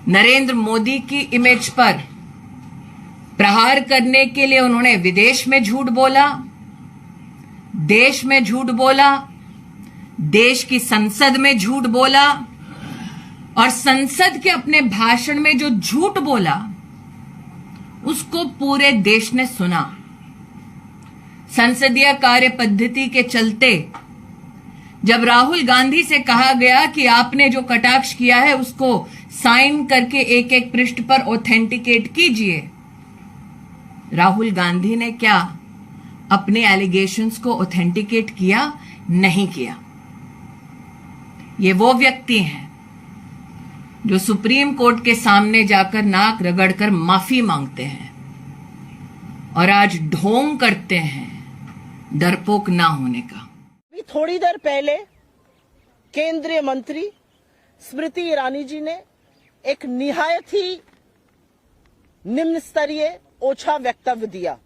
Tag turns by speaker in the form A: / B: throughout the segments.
A: नरेंद्र मोदी की इमेज पर प्रहार करने के लिए उन्होंने विदेश में झूठ बोला, देश में झूठ बोला, देश की संसद में झूठ बोला और संसद के अपने भाषण में जो झूठ बोला उसको पूरे देश ने सुना। संसदीय कार्य पद्धति के चलते जब राहुल गांधी से कहा गया कि आपने जो कटाक्ष किया है उसको साइन करके एक एक पृष्ठ पर ऑथेंटिकेट कीजिए, राहुल गांधी ने क्या अपने एलिगेशंस को ऑथेंटिकेट किया? नहीं किया। ये वो व्यक्ति हैं जो सुप्रीम कोर्ट के सामने जाकर नाक रगड़कर माफी मांगते हैं और आज ढोंग करते हैं डरपोक ना होने का।
B: थोड़ी देर पहले केंद्रीय मंत्री स्मृति ईरानी जी ने एक निहायत ही निम्न स्तरीय ओछा वक्तव्य दिया।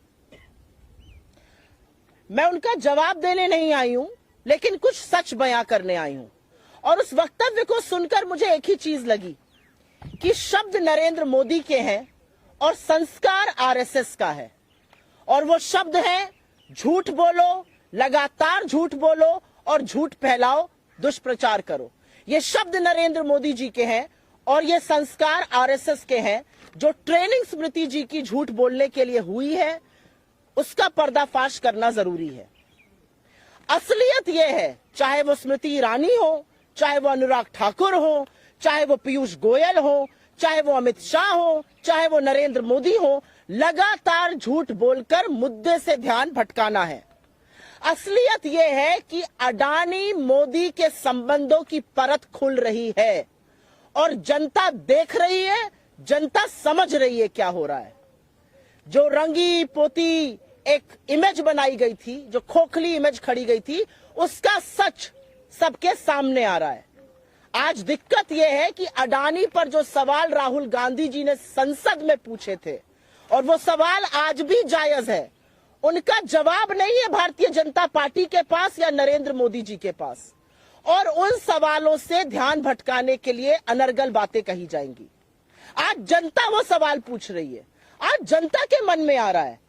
B: मैं उनका जवाब देने नहीं आई हूं, लेकिन कुछ सच बयां करने आई हूं। और उस वक्तव्य को सुनकर मुझे एक ही चीज लगी कि शब्द नरेंद्र मोदी के हैं और संस्कार आरएसएस का है। और वो शब्द है झूठ बोलो, लगातार झूठ बोलो और झूठ फैलाओ, दुष्प्रचार करो। ये शब्द नरेंद्र मोदी जी के हैं और ये संस्कार आरएसएस के हैं। जो ट्रेनिंग स्मृति जी की झूठ बोलने के लिए हुई है उसका पर्दाफाश करना जरूरी है। असलियत यह है, चाहे वो स्मृति ईरानी हो, चाहे वो अनुराग ठाकुर हो, चाहे वो पीयूष गोयल हो, चाहे वो अमित शाह हो, चाहे वो नरेंद्र मोदी हो, लगातार झूठ बोलकर मुद्दे से ध्यान भटकाना है। असलियत यह है कि अडानी मोदी के संबंधों की परत खुल रही है और जनता देख रही है, जनता समझ रही है क्या हो रहा है। जो रंगी पोती एक इमेज बनाई गई थी, जो खोखली इमेज खड़ी गई थी, उसका सच सबके सामने आ रहा है। आज दिक्कत यह है कि अडानी पर जो सवाल राहुल गांधी जी ने संसद में पूछे थे और वो सवाल आज भी जायज है, उनका जवाब नहीं है भारतीय जनता पार्टी के पास या नरेंद्र मोदी जी के पास। और उन सवालों से ध्यान भटकाने के लिए अनर्गल बातें कही जाएंगी। आज जनता वो सवाल पूछ रही है। आज जनता के मन में आ रहा है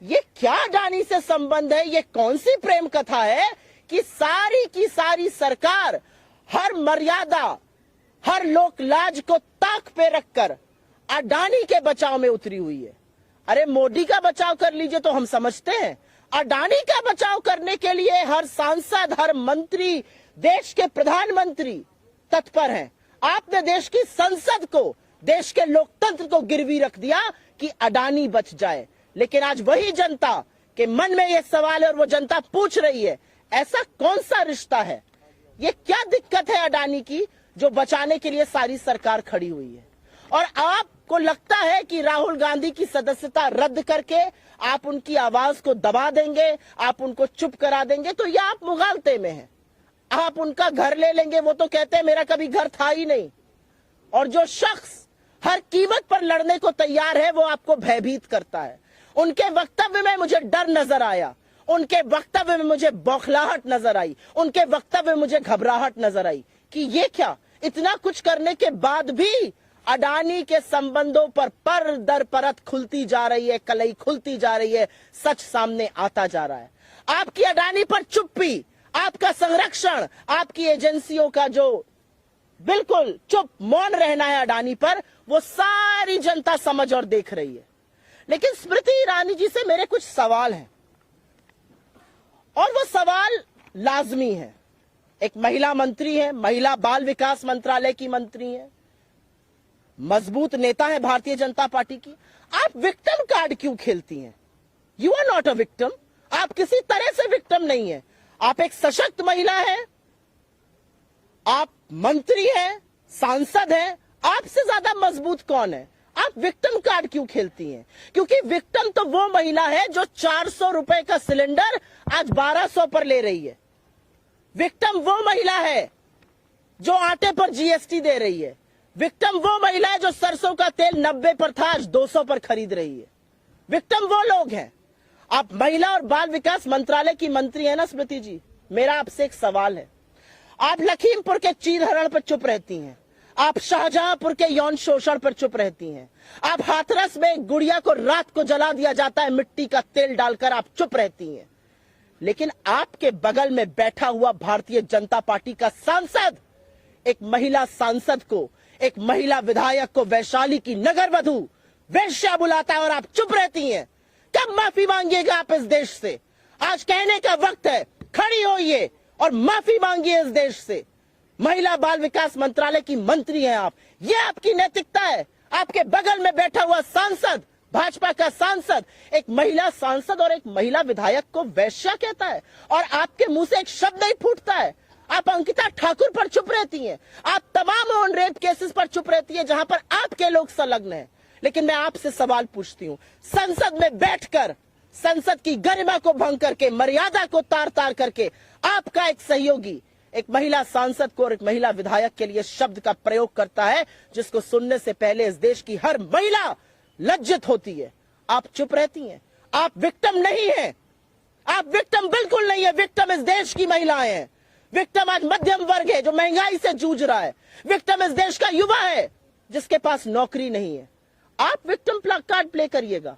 B: ये क्या अडानी से संबंध है, ये कौन सी प्रेम कथा है कि सारी की सारी सरकार हर मर्यादा, हर लोक लाज को ताक पे रखकर अडानी के बचाव में उतरी हुई है। अरे मोदी का बचाव कर लीजिए तो हम समझते हैं, अडानी का बचाव करने के लिए हर सांसद, हर मंत्री, देश के प्रधानमंत्री तत्पर हैं। आपने देश की संसद को, देश के लोकतंत्र को गिरवी रख दिया कि अडानी बच जाए। लेकिन आज वही जनता के मन में यह सवाल है और वो जनता पूछ रही है ऐसा कौन सा रिश्ता है, ये क्या दिक्कत है अडानी की जो बचाने के लिए सारी सरकार खड़ी हुई है। और आपको लगता है कि राहुल गांधी की सदस्यता रद्द करके आप उनकी आवाज को दबा देंगे, आप उनको चुप करा देंगे, तो यह आप मुगालते में हैं। आप उनका घर ले लेंगे, वो तो कहते हैं मेरा कभी घर था ही नहीं। और जो शख्स हर कीमत पर लड़ने को तैयार है वो आपको भयभीत करता है। उनके वक्तव्य में मुझे डर नजर आया, उनके वक्तव्य में मुझे बौखलाहट नजर आई, उनके वक्तव्य में मुझे घबराहट नजर आई कि ये क्या, इतना कुछ करने के बाद भी अडानी के संबंधों पर दर परत खुलती जा रही है, कलई खुलती जा रही है, सच सामने आता जा रहा है। आपकी अडानी पर चुप्पी, आपका संरक्षण, आपकी एजेंसियों का जो बिल्कुल चुप मौन रहना है अडानी पर, वो सारी जनता समझ और देख रही है। लेकिन स्मृति ईरानी जी से मेरे कुछ सवाल हैं और वो सवाल लाजमी है। एक महिला मंत्री है, महिला बाल विकास मंत्रालय की मंत्री है, मजबूत नेता है भारतीय जनता पार्टी की। आप विक्टिम कार्ड क्यों खेलती हैं? You are not a victim. आप किसी तरह से विक्टिम नहीं है। आप एक सशक्त महिला है, आप मंत्री हैं, सांसद हैं, आपसे ज्यादा मजबूत कौन है? आप विक्टिम कार्ड क्यों खेलती हैं? क्योंकि विक्टिम तो वो महिला है जो 400 रुपए का सिलेंडर आज 1200 पर ले रही है। विक्टिम वो महिला है जो आटे पर जीएसटी दे रही है। विक्टिम वो महिला है जो सरसों का तेल 90 पर था आज 200 पर खरीद रही है। विक्टिम वो लोग हैं। आप महिला और बाल विकास मंत्रालय की मंत्री है ना स्मृति जी, मेरा आपसे एक सवाल है। आप लखीमपुर के चीर हरण पर चुप रहती हैं, आप शाहजहांपुर के यौन शोषण पर चुप रहती हैं। आप हाथरस में एक गुड़िया को रात को जला दिया जाता है मिट्टी का तेल डालकर, आप चुप रहती हैं। लेकिन आपके बगल में बैठा हुआ भारतीय जनता पार्टी का सांसद एक महिला सांसद को, एक महिला विधायक को वैशाली की नगर वधू वेश्या बुलाता है और आप चुप रहती हैं। कब माफी मांगिएगा आप इस देश से? आज कहने का वक्त है, खड़ी होइए और माफी मांगिए इस देश से। महिला बाल विकास मंत्रालय की मंत्री हैं आप, ये आपकी नैतिकता है? आपके बगल में बैठा हुआ सांसद, भाजपा का सांसद, एक महिला सांसद और एक महिला विधायक को वैश्या कहता है और आपके मुंह से एक शब्द नहीं फूटता है। आप अंकिता ठाकुर पर चुप रहती हैं, आप तमाम ऑन रेप केसेस पर चुप रहती हैं जहां पर आपके लोग संलग्न हैं। लेकिन मैं आपसे सवाल पूछती हूं, संसद में बैठकर संसद की गरिमा को भंग करके, मर्यादा को तार तार करके आपका एक सहयोगी एक महिला सांसद को और एक महिला विधायक के लिए शब्द का प्रयोग करता है जिसको सुनने से पहले इस देश की हर महिला लज्जित होती है। आप चुप रहती हैं। आप विक्टिम नहीं हैं, आप विक्टिम बिल्कुल नहीं है। विक्टिम इस देश की महिलाएं हैं। विक्टिम आज मध्यम वर्ग है जो महंगाई से जूझ रहा है। विक्टिम इस देश का युवा है जिसके पास नौकरी नहीं है। आप विक्टिम कार्ड प्ले करिएगा।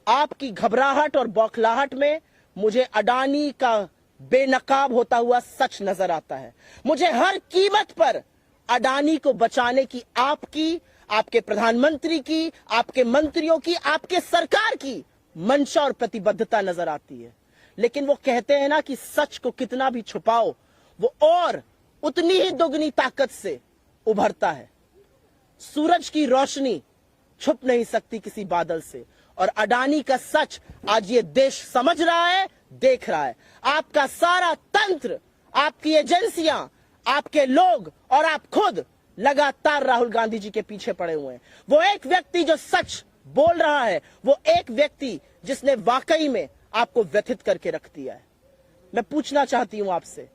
B: आपकी घबराहट और बौखलाहट में मुझे अडानी का बेनकाब होता हुआ सच नजर आता है। मुझे हर कीमत पर अडानी को बचाने की आपकी, आपके प्रधानमंत्री की, आपके मंत्रियों की, आपके सरकार की मंशा और प्रतिबद्धता नजर आती है। लेकिन वो कहते हैं ना कि सच को कितना भी छुपाओ वो और उतनी ही दुगनी ताकत से उभरता है। सूरज की रोशनी छुप नहीं सकती किसी बादल से, और अडानी का सच आज ये देश समझ रहा है, देख रहा है। आपका सारा तंत्र, आपकी एजेंसियां, आपके लोग और आप खुद लगातार राहुल गांधी जी के पीछे पड़े हुए हैं। वो एक व्यक्ति जो सच बोल रहा है, वो एक व्यक्ति जिसने वाकई में आपको व्यथित करके रख दिया है। मैं पूछना चाहती हूं आपसे,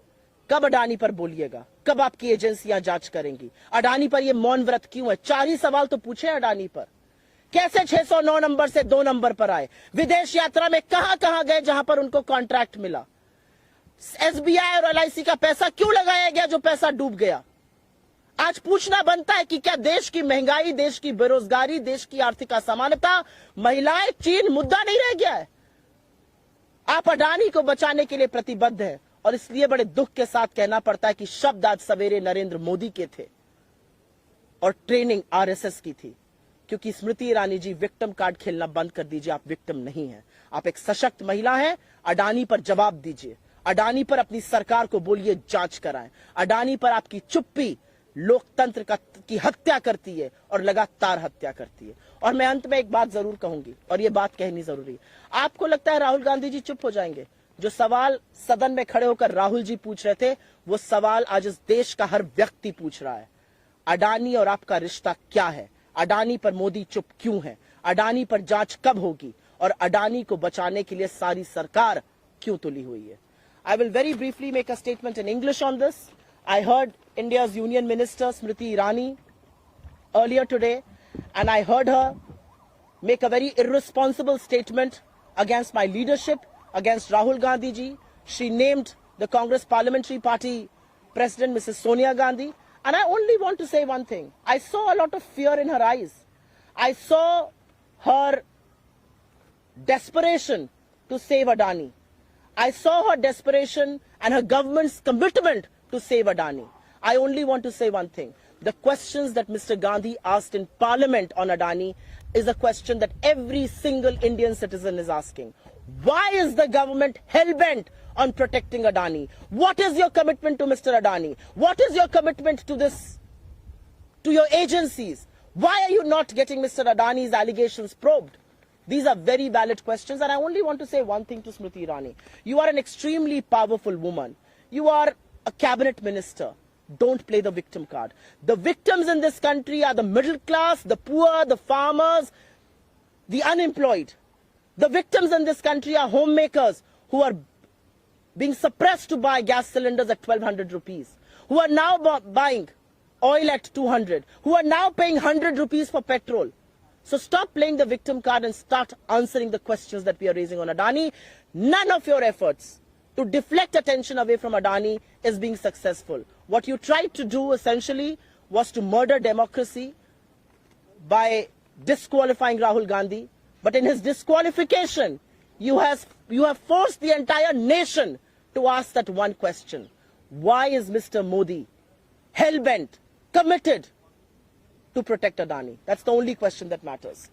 B: कब अडानी पर बोलिएगा? कब आपकी एजेंसियां जांच करेंगी? अडानी पर यह मौन व्रत क्यों है? 4 ही सवाल तो पूछे अडानी पर। कैसे 609 नंबर से 2 नंबर पर आए? विदेश यात्रा में कहां कहां गए जहां पर उनको कॉन्ट्रैक्ट मिला? एसबीआई और एलआईसी का पैसा क्यों लगाया गया जो पैसा डूब गया? आज पूछना बनता है कि क्या देश की महंगाई, देश की बेरोजगारी, देश की आर्थिक असमानता, महिलाएं, चीन मुद्दा नहीं रह गया है? आप अडानी को बचाने के लिए प्रतिबद्ध है और इसलिए बड़े दुख के साथ कहना पड़ता है कि शब्द आज सवेरे नरेंद्र मोदी के थे और ट्रेनिंग आरएसएस की थी। क्योंकि स्मृति ईरानी जी, विक्टिम कार्ड खेलना बंद कर दीजिए। आप विक्टिम नहीं हैं, आप एक सशक्त महिला हैं। अडानी पर जवाब दीजिए। अडानी पर अपनी सरकार को बोलिए जांच कराएं। अडानी पर आपकी चुप्पी लोकतंत्र की हत्या करती है और लगातार हत्या करती है। और मैं अंत में एक बात जरूर कहूंगी, और यह बात कहनी जरूरी है। आपको लगता है राहुल गांधी जी चुप हो जाएंगे? जो सवाल सदन में खड़े होकर राहुल जी पूछ रहे थे, वो सवाल आज इस देश का हर व्यक्ति पूछ रहा है। अडानी और आपका रिश्ता क्या है? अडानी पर मोदी चुप क्यों है? अडानी पर जांच कब होगी? और अडानी को बचाने के लिए सारी सरकार क्यों तुली हुई है? I will very briefly make a statement in English on this. I heard India's Union Minister Smriti Irani earlier today, and I heard her make a very irresponsible statement against my leadership, against Rahul Gandhi ji. She named the Congress Parliamentary Party President Mrs. Sonia Gandhi. And I only want to say one thing. I saw a lot of fear in her eyes. I saw her desperation to save Adani. I saw her desperation and her government's commitment to save Adani. I only want to say one thing. The questions that Mr. Gandhi asked in Parliament on Adani is a question that every single Indian citizen is asking. Why is the government hell-bent on protecting Adani? What is your commitment to Mr. Adani? What is your commitment to this, to your agencies? Why are you not getting Mr. Adani's allegations probed? These are very valid questions, and I only want to say one thing to Smriti Irani. You are an extremely powerful woman. You are a cabinet minister. Don't play the victim card. The victims in this country are the middle class, the poor, the farmers, the unemployed. The victims in this country are homemakers who are being suppressed to buy gas cylinders at 1200 rupees, who are now buying oil at 200, who are now paying 100 rupees for petrol. So stop playing the victim card and start answering the questions that we are raising on Adani. None of your efforts to deflect attention away from Adani is being successful. What you tried to do essentially was to murder democracy by disqualifying Rahul Gandhi. But in his disqualification, you have forced the entire nation to ask that one question. Why is Mr. Modi hell-bent, committed to protect Adani? That's the only question that matters.